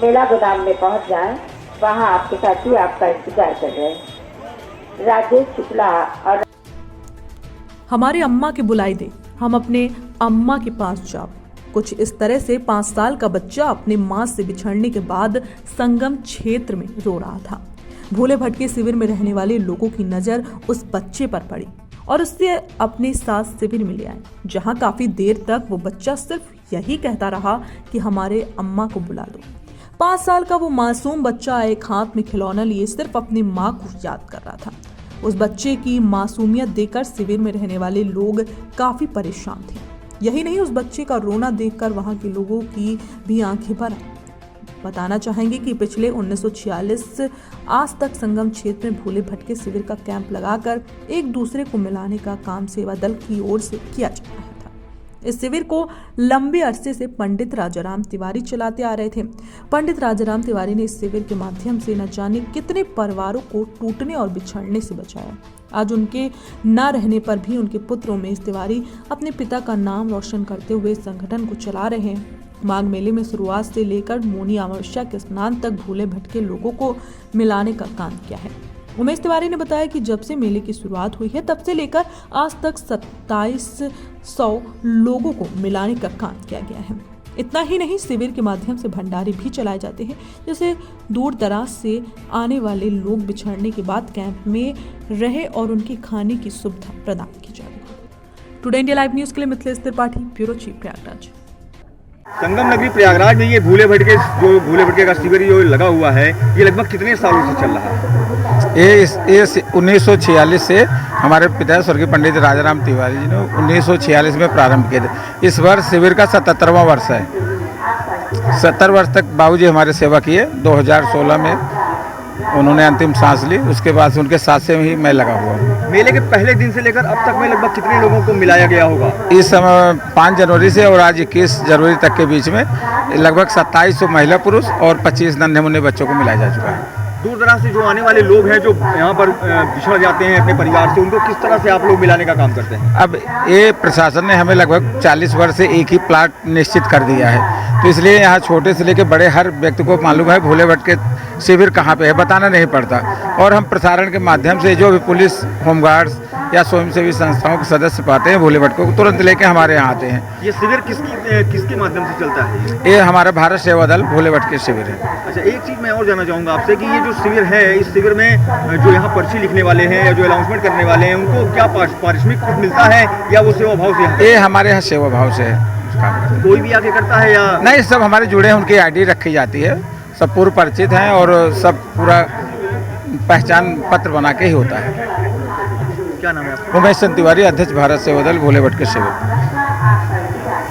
मेला गोदाम में पहुंच जाएं, वहां आपके साथी आपका इंतजार कर रहे हैं। राजेश शुक्ला और हमारे अम्मा की बुलाई दे, हम अपने अम्मा के पास जाओ। कुछ इस तरह से 5 साल का बच्चा अपनी मां से बिछड़ने के बाद संगम क्षेत्र में रो रहा था। भोले भटके शिविर में रहने वाले लोगों की नजर उस बच्चे पर पड़ी और उससे अपने साथ शिविर में ले आए, जहां काफी देर तक वो बच्चा सिर्फ यही कहता रहा कि हमारे अम्मा को बुला लो। 5 साल का वो मासूम बच्चा एक हाथ में खिलौना लिए सिर्फ अपनी माँ को याद कर रहा था। उस बच्चे की मासूमियत देखकर शिविर में रहने वाले लोग काफी परेशान थे। यही नहीं, उस बच्चे का रोना देखकर वहां के लोगों की भी आंखें भर आई। बताना चाहेंगे कि पिछले 1946 आज तक संगम क्षेत्र में भोले भटके शिविर का कैंप लगाकर एक दूसरे को मिलाने का काम सेवा दल की ओर से किया जा रहा था। इस शिविर को लंबे अरसे से पंडित राजाराम तिवारी चलाते आ रहे थे। पंडित राजाराम तिवारी ने इस शिविर के माध्यम से न जाने कितने परिवारों को टूटने और बिछड़ने से बचाया। आज उनके न रहने पर भी उनके पुत्र उमेश तिवारी अपने पिता का नाम रोशन करते हुए संगठन को चला रहे हैं। माघ मेले में शुरुआत से लेकर मौनी अमावस्या के स्नान तक भोले भटके लोगों को मिलाने का काम किया है। उमेश तिवारी ने बताया कि जब से मेले की शुरुआत हुई है तब से लेकर आज तक 2700 लोगों को मिलाने का काम किया गया है। इतना ही नहीं, शिविर के माध्यम से भंडारे भी चलाए जाते हैं, जिससे दूर दराज से आने वाले लोग बिछड़ने के बाद कैंप में रहे और उनकी खाने की सुविधा प्रदान की जाए। टुडे इंडिया लाइव न्यूज के लिए मिथिलेश त्रिपाठी, ब्यूरो चीफ, प्रयागराज। संगम नगरी प्रयागराज में ये भोले भटके का शिविर जो लगा हुआ है, ये लगभग कितने सालों से चल रहा है? ये 1946 से हमारे पिता स्वर्गीय पंडित राजाराम तिवारी जी ने 1946 में प्रारंभ किए थे। इस वर्ष शिविर का 77वां वर्ष है। 70 वर्ष तक बाबूजी हमारे सेवा किए। 2016 में उन्होंने अंतिम सांस ली, उसके बाद से उनके साथ से ही मैं लगा हुआ हूँ। मेले के पहले दिन से लेकर अब तक में लगभग कितने लोगों को मिलाया गया होगा? इस समय 5 जनवरी से और आज 21 जनवरी तक के बीच में लगभग 2700 महिला पुरुष और 25 नन्हे मुन्ने बच्चों को मिलाया जा चुका है। दूर दराज से जो आने वाले लोग हैं, जो यहाँ पर बिछड़ जाते हैं अपने परिवार से, उनको किस तरह से आप लोग मिलाने का काम करते हैं? अब ये प्रशासन ने हमें लगभग 40 वर्ष से एक ही प्लाट निश्चित कर दिया है, तो इसलिए यहाँ छोटे से लेकर बड़े हर व्यक्ति को मालूम है भोले भटके शिविर कहाँ पे है, बताना नहीं पड़ता। और हम प्रसारण के माध्यम से जो भी पुलिस, होमगार्ड्स या स्वयंसेवी संस्थाओं के सदस्य पाते हैं भोले भटकों को तुरंत लेके हमारे यहाँ आते हैं। ये शिविर किसके माध्यम से चलता है? ये हमारा भारत सेवा दल भोले भटके शिविर है। अच्छा, एक चीज़ मैं और जानना चाहूँगा आपसे कि ये जो शिविर है, इस शिविर में जो यहाँ पर्ची लिखने वाले हैं या जो अनाउंसमेंट करने वाले हैं, उनको क्या पारिश्रमिक कुछ मिलता है या वो सेवा भाव से? ये हमारे यहाँ सेवा भाव से है। कोई भी आगे करता है या नहीं? सब हमारे जुड़े हैं, उनकी ID रखी जाती है, सब पूर्व परिचित हैं और सब पूरा पहचान पत्र बना के ही होता है। क्या नाम है आपका? उमेश तिवारी, अध्यक्ष भारत सेवा दल भोले भटके शिविर।